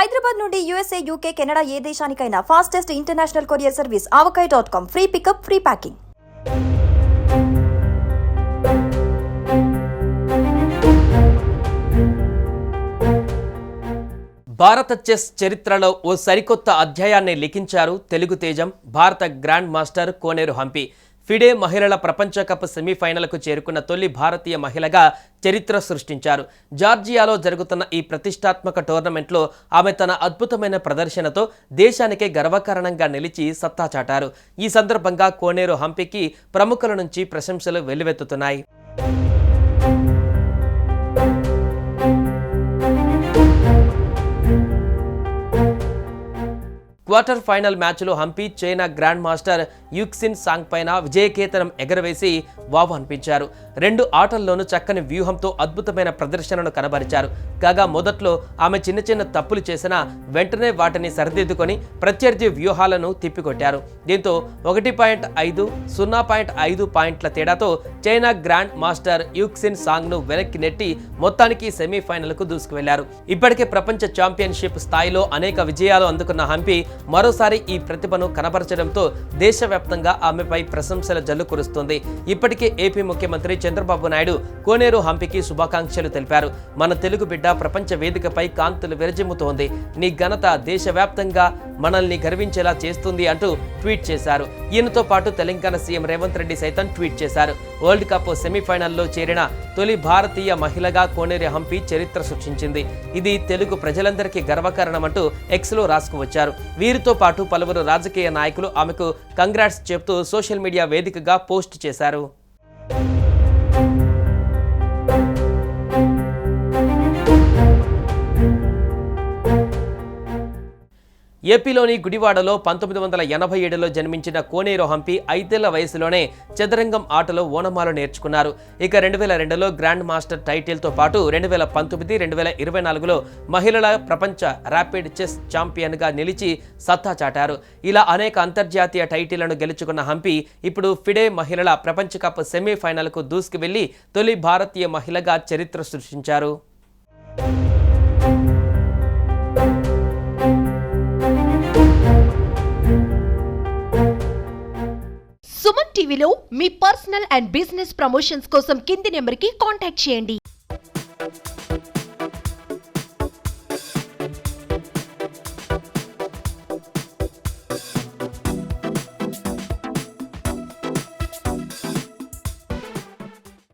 హైదరాబాద్ నుండి USA, UK, Canada ఏ దేశానికైనా fastest international courier service avocai.com. Free pickup, free packing. భారత చెస్ చరిత్రలో ఓ సరికొత్త అధ్యాయాన్ని లిఖించారు తెలుగు తేజం భారత grand master Koneru Humpy. FIDE మహిళల ప్రపంచ కప్ సెమీఫైనల్కు చేరుకున్న తొలి భారతీయ మహిళగా చరిత్ర సృష్టించారు. జార్జియాలో జరుగుతున్న ఈ ప్రతిష్టాత్మక టోర్నమెంట్లో ఆమె తన అద్భుతమైన ప్రదర్శనతో దేశానికే గర్వకారణంగా నిలిచి సత్తా చాటారు. ఈ సందర్భంగా కోనేరు హంపికి ప్రముఖుల నుంచి ప్రశంసలు వెల్లువెత్తుతున్నాయి. క్వార్టర్ ఫైనల్ మ్యాచ్లో Humpy China grandmaster Yuxin Song పైన విజయకేతనం ఎగరవేసి వావ్ అనిపించారు. రెండు ఆటల్లోనూ చక్కని వ్యూహంతో అద్భుతమైన ప్రదర్శనను కనబరిచారు. కాగా మొదట్లో ఆమె చిన్న చిన్న తప్పులు చేసినా వెంటనే వాటిని సరిదిద్దుకొని ప్రత్యర్థి వ్యూహాలను తిప్పికొట్టారు. దీంతో 1.5, 0.5 పాయింట్ల తేడాతో చైనా గ్రాండ్ మాస్టర్ యుక్సిన్ సాంగ్ను వెనక్కి నెట్టి మొత్తానికి సెమీఫైనల్కు దూసుకువెళ్లారు. ఇప్పటికే ప్రపంచ ఛాంపియన్షిప్ స్థాయిలో అనేక విజయాలు అందుకున్న హంపి మరోసారి ఈ ప్రతిభను కనబరచడంతో దేశవ్యాప్తంగా ఆమెపై ప్రశంసల జల్లు కురుస్తుంది. ఇప్పటికే ఏపీ ముఖ్యమంత్రి చంద్రబాబు నాయుడు కోనేరు హంపికి శుభాకాంక్షలు తెలిపారు. మన తెలుగు బిడ్డ ప్రపంచ వేదికపై కాంతులు విరజిమ్ముతోంది. నీ ఘనత దేశవ్యాప్తంగా మనల్ని గర్వించేలా చేస్తుంది అంటూ ట్వీట్ చేశారు. ఈయనతో పాటు తెలంగాణ సీఎం రేవంత్ రెడ్డి సైతం ట్వీట్ చేశారు. వరల్డ్ కప్ సెమీఫైనల్లో చేరిన తొలి భారతీయ మహిళగా కోనేరు హంపి చరిత్ర సృష్టించింది. ఇది తెలుగు ప్రజలందరికీ గర్వకారణమంటూ ఎక్స్లో రాసుకువచ్చారు. వీరితో పాటు పలువురు రాజకీయ నాయకులు ఆమెకు కంగ్రాట్స్ చెప్తూ సోషల్ మీడియా వేదికగా పోస్ట్ చేశారు. ఏపీలోని గుడివాడలో 1987లో జన్మించిన కోనేరు హంపి 5 ఏళ్ల వయసులోనే చదరంగం ఆటలో ఓనమాలు నేర్చుకున్నారు. ఇక 2002లో గ్రాండ్ మాస్టర్ టైటిల్తో పాటు 2019, 2024లో మహిళల ప్రపంచ ర్యాపిడ్ చెస్ ఛాంపియన్గా నిలిచి సత్తా చాటారు. ఇలా అనేక అంతర్జాతీయ టైటిళ్లను గెలుచుకున్న హంపి ఇప్పుడు ఫిడే మహిళల ప్రపంచ కప్ సెమీఫైనల్కు దూసుకు వెళ్లి తొలి భారతీయ మహిళగా చరిత్ర సృష్టించారు. సుమన్ టీవీలో మీ పర్సనల్ అండ్ బిజినెస్ ప్రమోషన్స్ కోసం కింది నెంబర్కి కాంటాక్ట్ చేయండి.